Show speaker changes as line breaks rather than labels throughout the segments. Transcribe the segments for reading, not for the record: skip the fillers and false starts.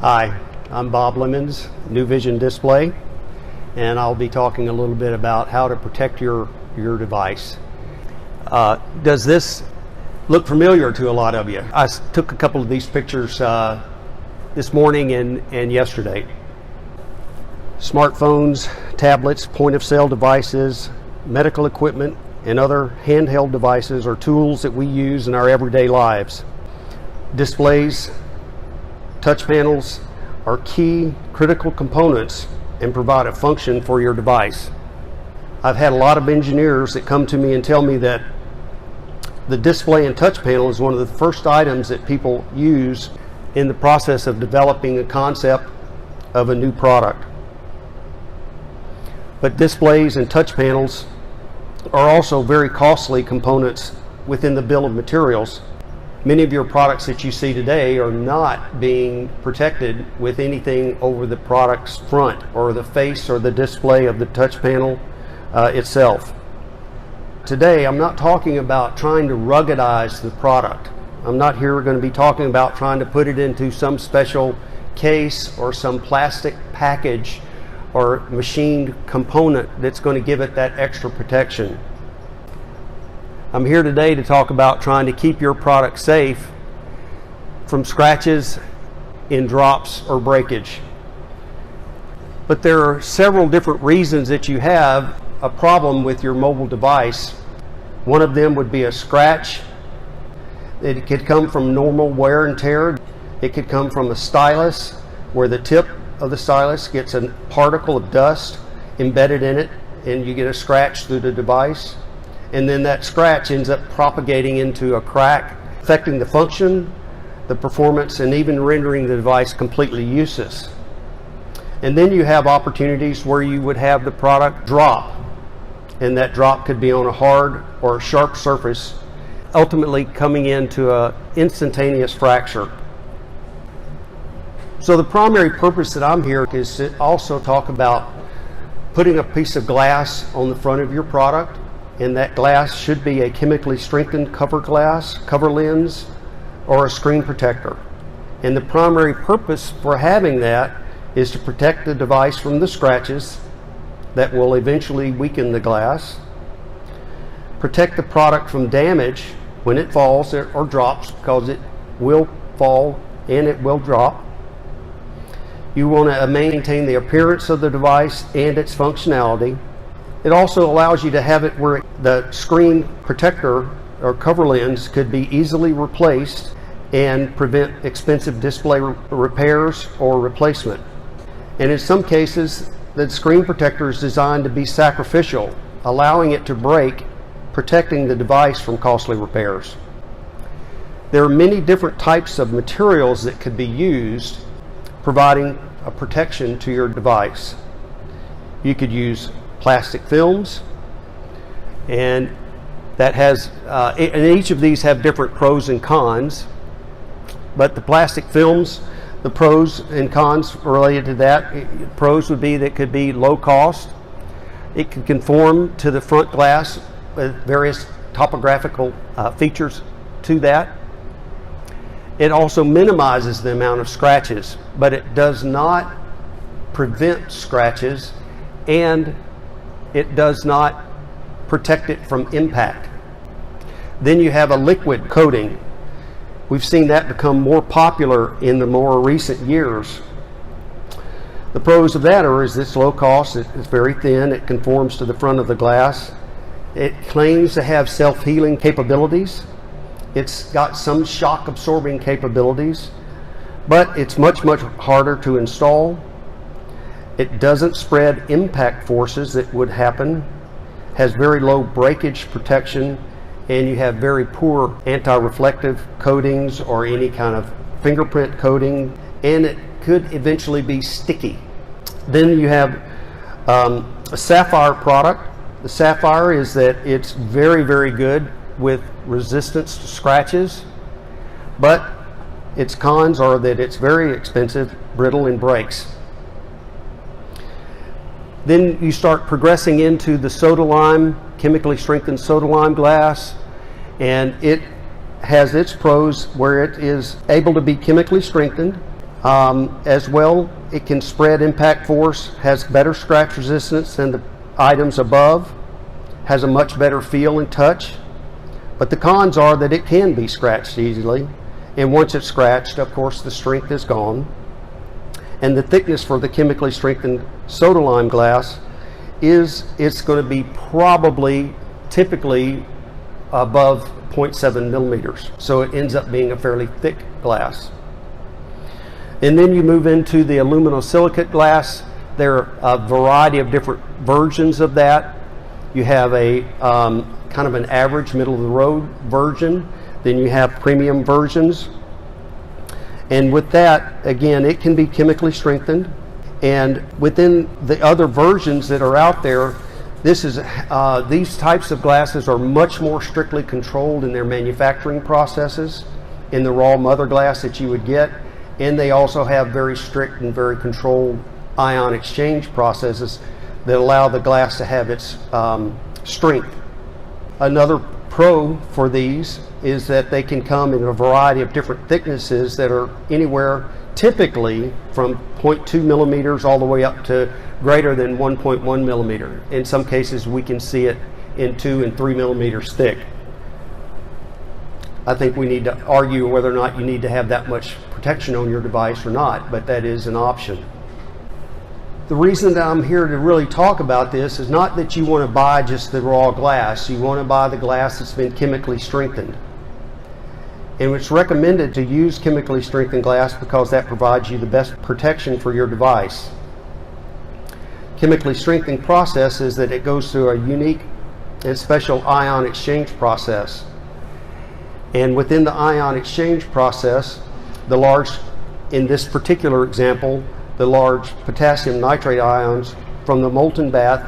Hi, I'm Bob Lemmons, New Vision Display, and I'll be talking a little bit about how to protect your device. Does this look familiar to a lot of you? I took a couple of these pictures this morning and yesterday. Smartphones, tablets, point-of-sale devices, medical equipment, and other handheld devices are tools that we use in our everyday lives. Displays, touch panels are key critical components and provide a function for your device. I've had a lot of engineers that come to me and tell me that the display and touch panel is one of the first items that people use in the process of developing a concept of a new product. But displays and touch panels are also very costly components within the bill of materials. Many of your products that you see today are not being protected with anything over the product's front or the face or the display of the touch panel itself. Today, I'm not talking about trying to ruggedize the product. I'm not here going to be talking about trying to put it into some special case or some plastic package or machined component that's going to give it that extra protection. I'm here today to talk about trying to keep your product safe from scratches in drops or breakage. But there are several different reasons that you have a problem with your mobile device. One of them would be a scratch. It could come from normal wear and tear. It could come from a stylus where the tip of the stylus gets a particle of dust embedded in it and you get a scratch through the device. And then that scratch ends up propagating into a crack, affecting the function, the performance, and even rendering the device completely useless. And then you have opportunities where you would have the product drop, and that drop could be on a hard or a sharp surface, ultimately coming into an instantaneous fracture. So the primary purpose that I'm here is to also talk about putting a piece of glass on the front of your product, and that glass should be a chemically strengthened cover glass, cover lens, or a screen protector. And the primary purpose for having that is to protect the device from the scratches that will eventually weaken the glass, protect the product from damage when it falls or drops, because it will fall and it will drop. You want to maintain the appearance of the device and its functionality. It also allows you to have it where the screen protector or cover lens could be easily replaced and prevent expensive display repairs or replacement. And in some cases, the screen protector is designed to be sacrificial, allowing it to break, protecting the device from costly repairs. There are many different types of materials that could be used, providing a protection to your device. You could use plastic films, and that has and each of these have different pros and cons, but the plastic films, the pros and cons related to that, pros would be that it could be low cost, it can conform to the front glass with various topographical features to that. It also minimizes the amount of scratches, but it does not prevent scratches, and it does not protect it from impact. Then you have a liquid coating. We've seen that become more popular in the more recent years. The pros of that is it's low cost, it's very thin, it conforms to the front of the glass. It claims to have self-healing capabilities. It's got some shock absorbing capabilities, but it's much harder to install. It doesn't spread impact forces that would happen, has very low breakage protection, and you have very poor anti-reflective coatings or any kind of fingerprint coating, and it could eventually be sticky. Then you have a sapphire product. The sapphire is that it's very good with resistance to scratches, but its cons are that it's very expensive, brittle, and breaks. Then you start progressing into the soda lime, chemically strengthened soda lime glass, and it has its pros where it is able to be chemically strengthened. As well, it can spread impact force, has better scratch resistance than the items above, has a much better feel and touch. But the cons are that it can be scratched easily, and once it's scratched, of course, the strength is gone. And the thickness for the chemically strengthened soda lime glass it's going to be typically above 0.7 millimeters. So it ends up being a fairly thick glass. And then you move into the aluminosilicate glass. There are a variety of different versions of that. You have a kind of an average, middle of the road version. Then you have premium versions. And with that, again, it can be chemically strengthened. And within the other versions that are out there, these types of glasses are much more strictly controlled in their manufacturing processes in the raw mother glass that you would get. And they also have very strict and very controlled ion exchange processes that allow the glass to have its strength. Another pro for these is that they can come in a variety of different thicknesses that are anywhere typically from 0.2 millimeters all the way up to greater than 1.1 millimeter. In some cases we can see it in 2 and 3 millimeters thick. I think we need to argue whether or not you need to have that much protection on your device or not, but that is an option. The reason that I'm here to really talk about this is not that you want to buy just the raw glass. You want to buy the glass that's been chemically strengthened. And it's recommended to use chemically strengthened glass because that provides you the best protection for your device. Chemically strengthening process is that it goes through a unique and special ion exchange process. And within the ion exchange process, in this particular example, the large potassium nitrate ions from the molten bath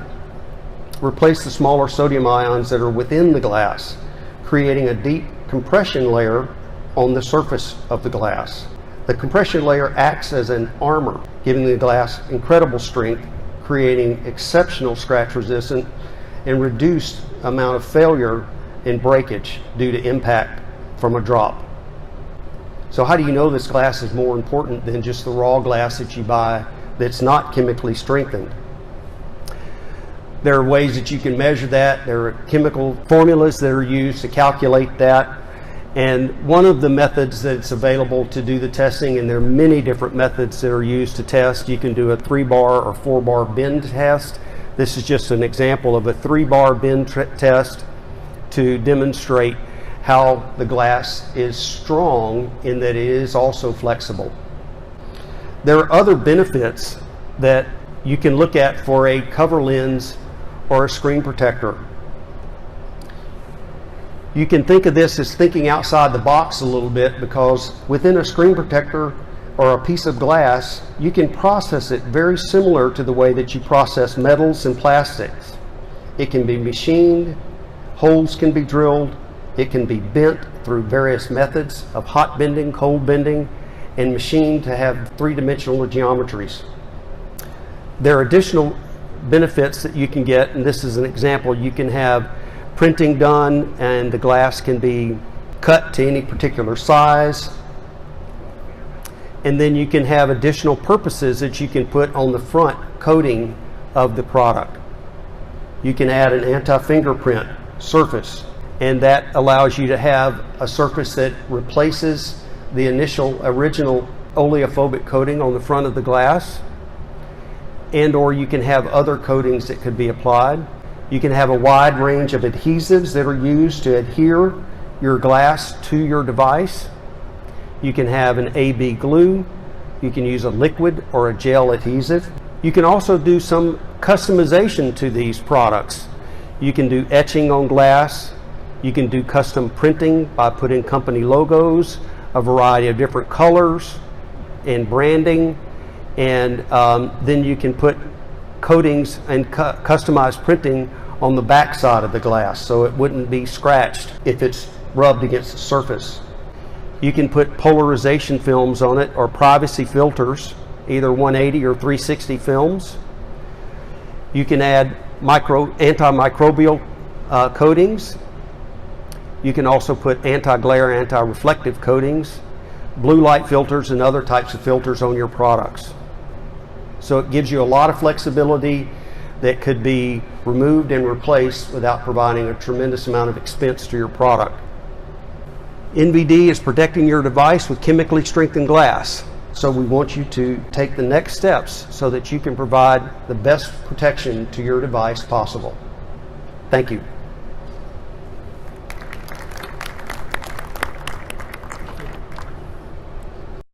replace the smaller sodium ions that are within the glass, creating a deep compression layer on the surface of the glass. The compression layer acts as an armor, giving the glass incredible strength, creating exceptional scratch resistance and reduced amount of failure and breakage due to impact from a drop. So how do you know this glass is more important than just the raw glass that you buy that's not chemically strengthened? There are ways that you can measure that. There are chemical formulas that are used to calculate that. And one of the methods that's available to do the testing, and there are many different methods that are used to test. You can do a 3-bar or 4-bar bend test. This is just an example of a 3-bar bend test to demonstrate how the glass is strong in that it is also flexible. There are other benefits that you can look at for a cover lens or a screen protector. You can think of this as thinking outside the box a little bit, because within a screen protector or a piece of glass, you can process it very similar to the way that you process metals and plastics. It can be machined, holes can be drilled, it can be bent through various methods of hot bending, cold bending, and machined to have three-dimensional geometries. There are additional benefits that you can get, and this is an example. You can have printing done, and the glass can be cut to any particular size. And then you can have additional purposes that you can put on the front coating of the product. You can add an anti-fingerprint surface, and that allows you to have a surface that replaces the original oleophobic coating on the front of the glass, and or you can have other coatings that could be applied. You can have a wide range of adhesives that are used to adhere your glass to your device. You can have an AB glue. You can use a liquid or a gel adhesive. You can also do some customization to these products. You can do etching on glass. You can do custom printing by putting company logos, a variety of different colors and branding, and then you can put coatings and customized printing on the back side of the glass so it wouldn't be scratched if it's rubbed against the surface. You can put polarization films on it or privacy filters, either 180 or 360 films. You can add antimicrobial coatings. You can also put anti-glare, anti-reflective coatings. blue light filters and other types of filters on your products. So it gives you a lot of flexibility that could be removed and replaced without providing a tremendous amount of expense to your product. NVD is protecting your device with chemically strengthened glass. So we want you to take the next steps so that you can provide the best protection to your device possible. Thank you.